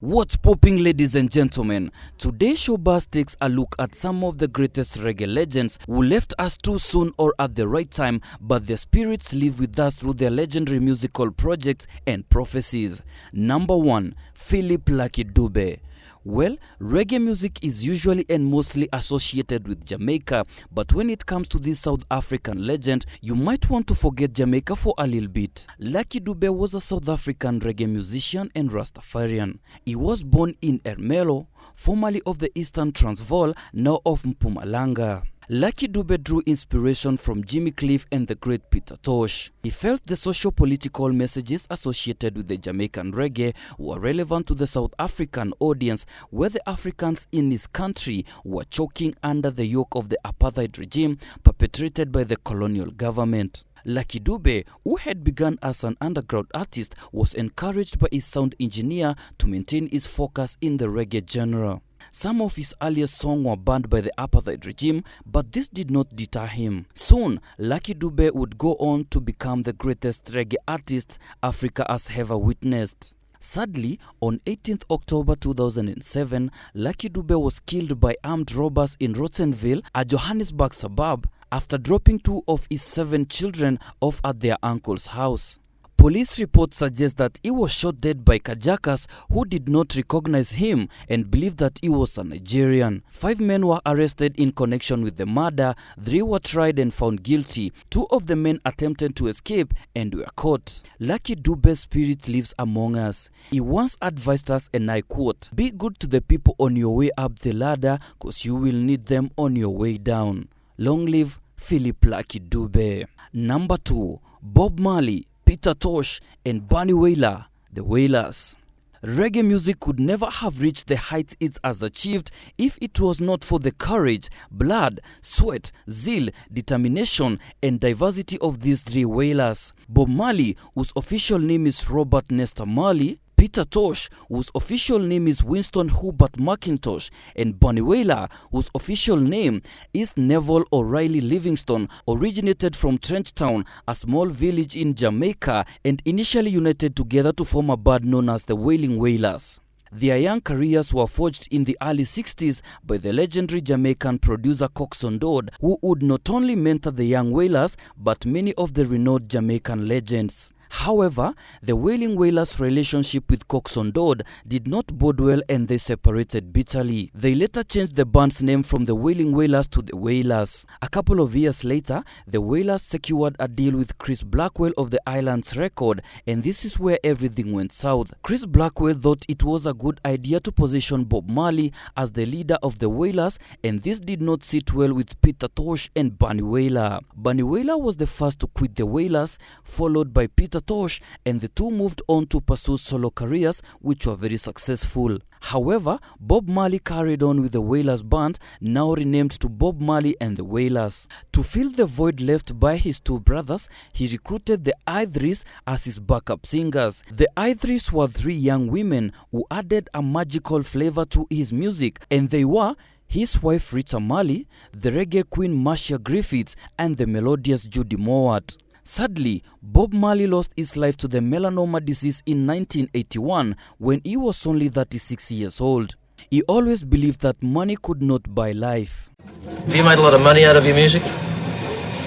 What's popping, ladies and gentlemen? Today's showbuzz takes a look at some of the greatest reggae legends who left us too soon or at the right time, but their spirits live with us through their legendary musical projects and prophecies. Number 1. Philip Lucky Dube. Well, reggae music is usually and mostly associated with Jamaica, but when it comes to this South African legend, you might want to forget Jamaica for a little bit. Lucky Dube was a South African reggae musician and Rastafarian. He was born in Ermelo, formerly of the Eastern Transvaal, now of Mpumalanga. Lucky Dube drew inspiration from Jimmy Cliff and the great Peter Tosh. He felt the socio-political messages associated with the Jamaican reggae were relevant to the South African audience, where the Africans in his country were choking under the yoke of the apartheid regime perpetrated by the colonial government. Lucky Dube, who had begun as an underground artist, was encouraged by his sound engineer to maintain his focus in the reggae genre. Some of his earliest songs were banned by the apartheid regime, but this did not deter him. Soon, Lucky Dube would go on to become the greatest reggae artist Africa has ever witnessed. Sadly, on 18th October 2007, Lucky Dube was killed by armed robbers in Rottenville, a Johannesburg suburb, after dropping 2 of his 7 children off at their uncle's house. Police reports suggest that he was shot dead by carjackers who did not recognize him and believed that he was a Nigerian. 5 men were arrested in connection with the murder, 3 were tried and found guilty. 2 of the men attempted to escape and were caught. Lucky Dube's spirit lives among us. He once advised us, and I quote, "Be good to the people on your way up the ladder, cause you will need them on your way down." Long live Philip Lucky Dube. Number 2. Bob Marley, Peter Tosh, and Bunny Wailer, the Wailers. Reggae music could never have reached the heights it has achieved if it was not for the courage, blood, sweat, zeal, determination, and diversity of these 3 Wailers. Bob Marley, whose official name is Robert Nesta Marley, Peter Tosh, whose official name is Winston Hubert McIntosh, and Bunny Wailer, whose official name is Neville O'Reilly Livingston, originated from Trenchtown, a small village in Jamaica, and initially united together to form a band known as the Wailing Wailers. Their young careers were forged in the early 60s by the legendary Jamaican producer Coxsone Dodd, who would not only mentor the young Wailers, but many of the renowned Jamaican legends. However, the Wailing Wailers' relationship with Coxsone Dodd did not bode well and they separated bitterly. They later changed the band's name from the Wailing Wailers to the Wailers. A couple of years later, the Wailers secured a deal with Chris Blackwell of the Islands Record, and this is where everything went south. Chris Blackwell thought it was a good idea to position Bob Marley as the leader of the Wailers, and this did not sit well with Peter Tosh and Bunny Wailer. Bunny Wailer was the first to quit the Wailers, followed by Peter Tosh, and the 2 moved on to pursue solo careers, which were very successful. However, Bob Marley carried on with the Wailers band, now renamed to Bob Marley and the Wailers. To fill the void left by his 2 brothers, he recruited the I3s as his backup singers. The I3s were 3 young women who added a magical flavor to his music, and they were his wife Rita Marley, the reggae queen Marcia Griffiths, and the melodious Judy Mowat. Sadly, Bob Marley lost his life to the melanoma disease in 1981 when he was only 36 years old. He always believed that money could not buy life. Have you made a lot of money out of your music?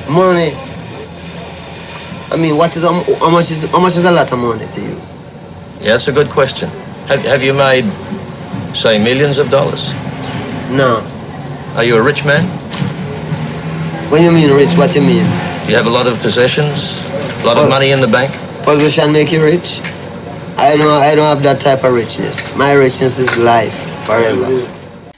Money? I mean, how much is a lot of money to you? Yeah, that's a good question. Have you made, say, millions of dollars? No. Are you a rich man? When you mean rich, what you mean? Do you have a lot of possessions? A lot of money in the bank? Position make you rich? I don't have that type of richness. My richness is life, forever.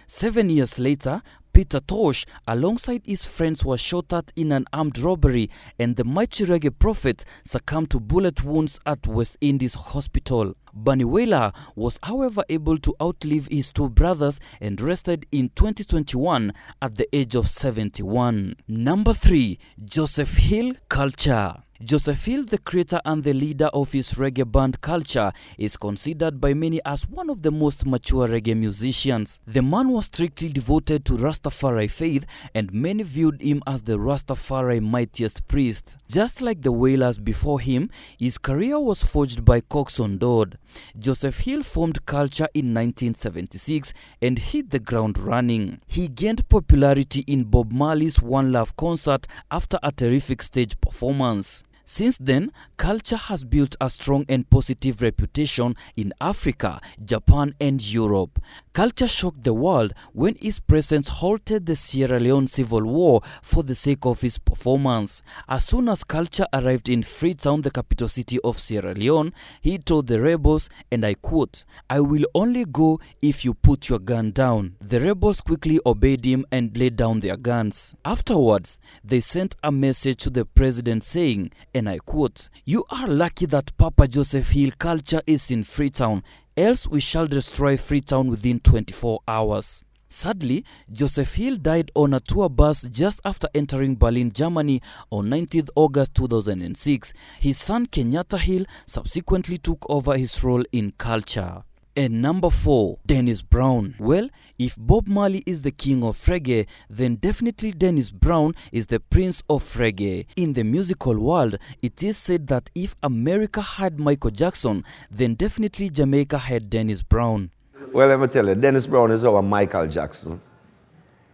7 years later, Peter Tosh, alongside his friends, was shot at in an armed robbery, and the mighty reggae prophet succumbed to bullet wounds at West Indies Hospital. Bunny Wailer was, however, able to outlive his 2 brothers and rested in 2021 at the age of 71. Number 3. Joseph Hill, Culture. Joseph Hill, the creator and the leader of his reggae band Culture, is considered by many as one of the most mature reggae musicians. The man was strictly devoted to Rastafari faith, and many viewed him as the Rastafari mightiest priest. Just like the Wailers before him, his career was forged by Coxsone Dodd. Joseph Hill formed Culture in 1976 and hit the ground running. He gained popularity in Bob Marley's One Love concert after a terrific stage performance. Since then, Culture has built a strong and positive reputation in Africa, Japan and Europe. Culture shocked the world when his presence halted the Sierra Leone Civil War for the sake of his performance. As soon as Culture arrived in Freetown, the capital city of Sierra Leone, he told the rebels, and I quote, "I will only go if you put your gun down." The rebels quickly obeyed him and laid down their guns. Afterwards, they sent a message to the president saying, and I quote, "You are lucky that Papa Joseph Hill Culture is in Freetown, else we shall destroy Freetown within 24 hours. Sadly, Joseph Hill died on a tour bus just after entering Berlin, Germany on 19th August 2006. His son Kenyatta Hill subsequently took over his role in Culture. And number 4, Dennis Brown. Well, if Bob Marley is the king of reggae, then definitely Dennis Brown is the prince of reggae. In the musical world, it is said that if America had Michael Jackson, then definitely Jamaica had Dennis Brown. Well, let me tell you, Dennis Brown is our Michael Jackson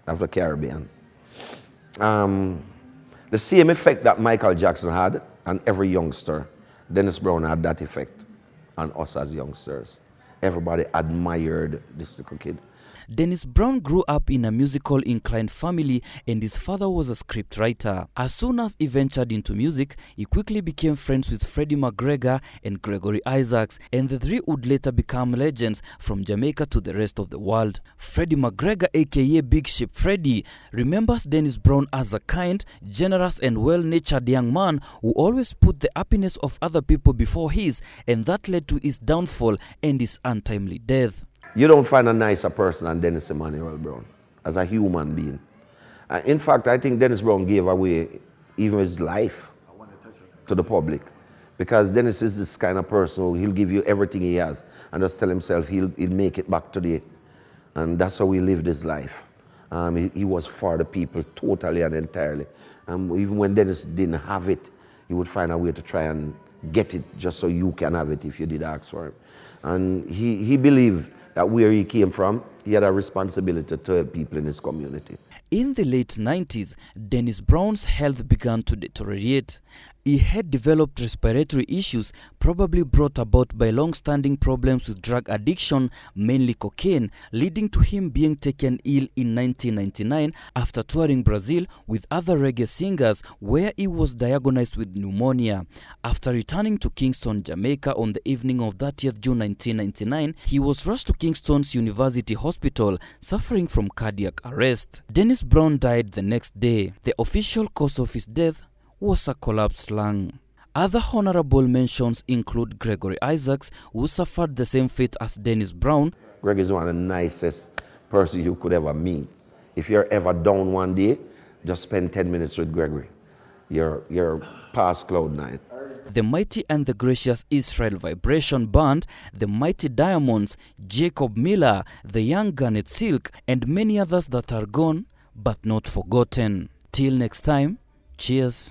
of the Caribbean. The same effect that Michael Jackson had on every youngster, Dennis Brown had that effect on us as youngsters. Everybody admired this little kid. Dennis Brown grew up in a musical inclined family and his father was a scriptwriter. As soon as he ventured into music, he quickly became friends with Freddie McGregor and Gregory Isaacs, and the three would later become legends from Jamaica to the rest of the world. Freddie McGregor, aka Big Ship Freddie, remembers Dennis Brown as a kind, generous and well-natured young man who always put the happiness of other people before his, and that led to his downfall and his untimely death. You don't find a nicer person than Dennis Emmanuel Brown as a human being. In fact, I think Dennis Brown gave away even his life to the public, because Dennis is this kind of person who he'll give you everything he has and just tell himself he'll make it back today. And that's how he lived his life. He was for the people totally and entirely. Even when Dennis didn't have it, he would find a way to try and get it just so you can have it if you did ask for it. And he believed that where he came from, he had a responsibility to help people in his community. In the late 90s, Dennis Brown's health began to deteriorate. He had developed respiratory issues, probably brought about by long-standing problems with drug addiction, mainly cocaine, leading to him being taken ill in 1999 after touring Brazil with other reggae singers, where he was diagnosed with pneumonia. After returning to Kingston, Jamaica on the evening of 30th June 1999, he was rushed to Kingston's University Hospital, suffering from cardiac arrest. Dennis Brown died the next day. The official cause of his death was a collapsed lung. Other honorable mentions include Gregory Isaacs, who suffered the same fate as Dennis Brown. Greg is one of the nicest person you could ever meet. If you're ever down one day, just spend 10 minutes with Gregory. You're past cloud nine. The Mighty and the Gracious Israel Vibration Band, the Mighty Diamonds, Jacob Miller, the Young Garnet Silk, and many others that are gone but not forgotten. Till next time, cheers.